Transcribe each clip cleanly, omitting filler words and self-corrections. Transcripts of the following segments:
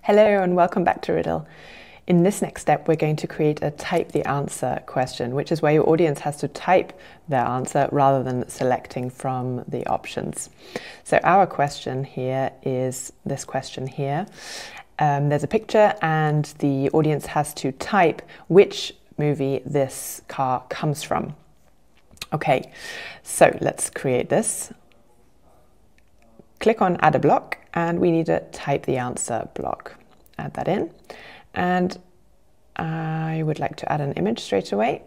Hello and welcome back to Riddle. In this next step, we're going to create a type the answer question, which is where your audience has to type their answer rather than selecting from the options. So our question here is this question here. There's a picture and the audience has to type which movie this car comes from. Okay, so let's create this. Click on add a block and we need to type the answer block. Add that in, and I would like to add an image straight away.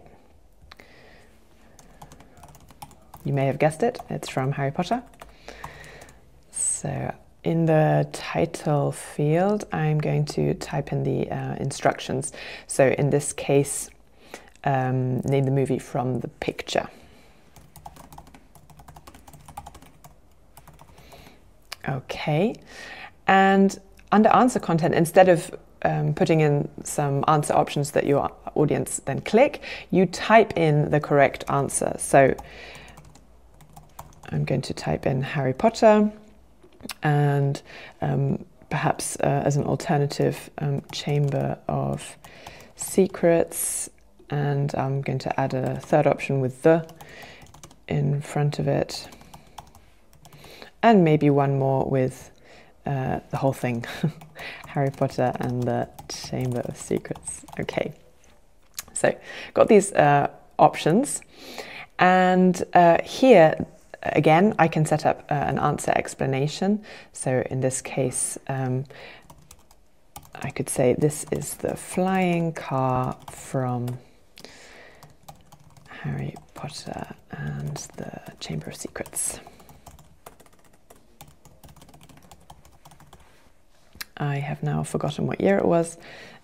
You may have guessed it, it's from Harry Potter. So in the title field, I'm going to type in the instructions. So in this case, name the movie from the picture. Okay, and under answer content, instead of putting in some answer options that your audience then click, you type in the correct answer. So I'm going to type in Harry Potter and perhaps as an alternative, Chamber of Secrets, and I'm going to add a third option with the in front of it, and maybe one more with the whole thing, Harry Potter and the Chamber of Secrets. Okay, so got these options, and here again I can set up an answer explanation. So in this case I could say this is the flying car from Harry Potter and the Chamber of Secrets. I have now forgotten what year it was.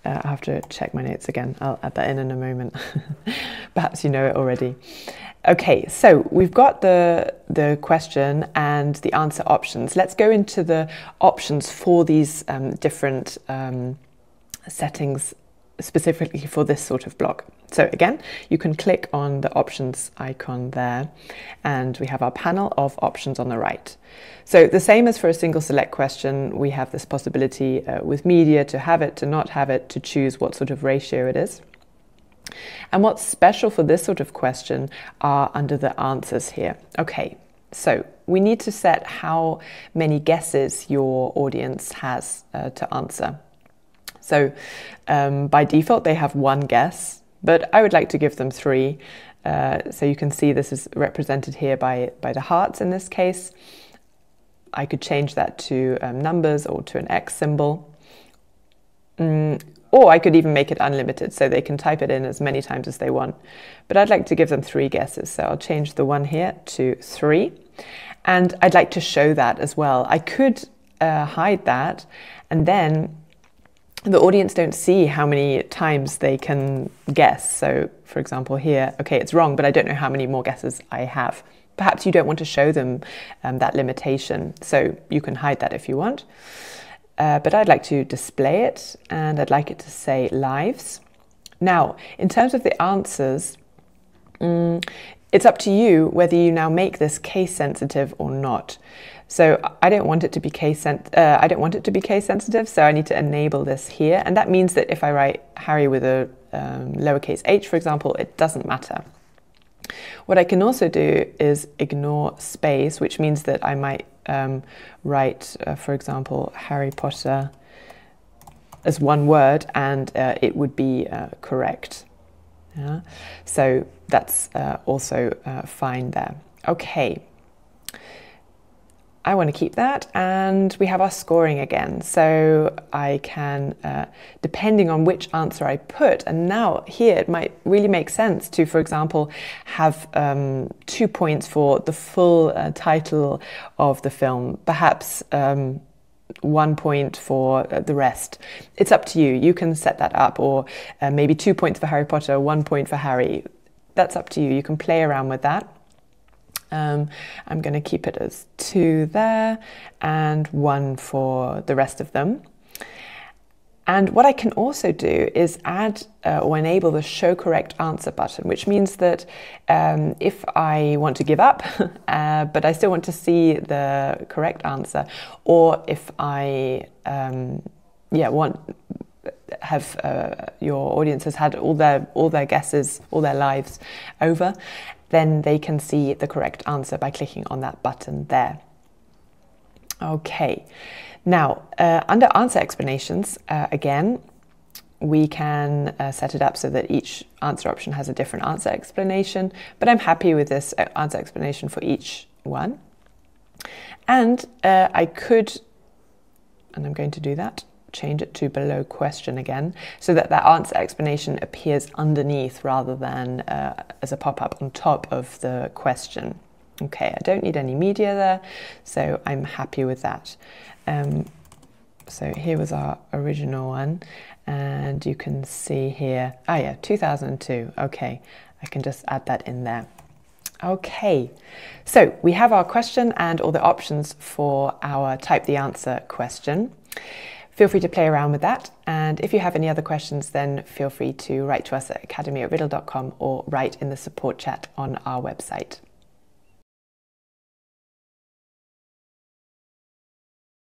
I'll have to check my notes again. I'll add that in a moment. Perhaps you know it already. Okay, so we've got the question and the answer options. Let's go into the options for these different settings specifically for this sort of block. So again, you can click on the options icon there, and we have our panel of options on the right. So the same as for a single select question, we have this possibility with media to have it, to not have it, to choose what sort of ratio it is. And what's special for this sort of question are under the answers here. Okay, so we need to set how many guesses your audience has to answer. So by default, they have one guess, but I would like to give them three. So you can see this is represented here by the hearts in this case. I could change that to numbers or to an X symbol. Or I could even make it unlimited, so they can type it in as many times as they want. But I'd like to give them three guesses, so I'll change the one here to 3. And I'd like to show that as well. I could hide that, and then the audience don't see how many times they can guess. So for example here, okay, it's wrong, but I don't know how many more guesses I have. Perhaps you don't want to show them that limitation, so you can hide that if you want. But I'd like to display it, and I'd like it to say lives. Now, in terms of the answers, it's up to you whether you now make this case sensitive or not. So I don't want it to be case sensitive, so I need to enable this here, and that means that if I write Harry with a lowercase h, for example, it doesn't matter. What I can also do is ignore space, which means that I might write, for example, Harry Potter as one word, and it would be correct. Yeah? So that's also fine there. Okay. I want to keep that, and we have our scoring again. So I can, depending on which answer I put, and now here it might really make sense to, for example, have 2 points for the full title of the film, perhaps 1 point for the rest. It's up to you. You can set that up, or maybe 2 points for Harry Potter, 1 point for Harry. That's up to you. You can play around with that. I'm going to keep it as 2 there and 1 for the rest of them. And what I can also do is add or enable the show correct answer button, which means that if I want to give up, but I still want to see the correct answer, or if I yeah, your audience has had all their guesses, all their lives over, then they can see the correct answer by clicking on that button there. Okay, now under answer explanations, again, we can set it up so that each answer option has a different answer explanation, but I'm happy with this answer explanation for each one. And I could, and I'm going to do that, change it to below question again, so that that answer explanation appears underneath rather than as a pop-up on top of the question. Okay, I don't need any media there, so I'm happy with that. So here was our original one, and you can see here, 2002, okay, I can just add that in there. Okay, so we have our question and all the options for our type the answer question. Feel free to play around with that, and if you have any other questions, then feel free to write to us at academy@riddle.com or write in the support chat on our website.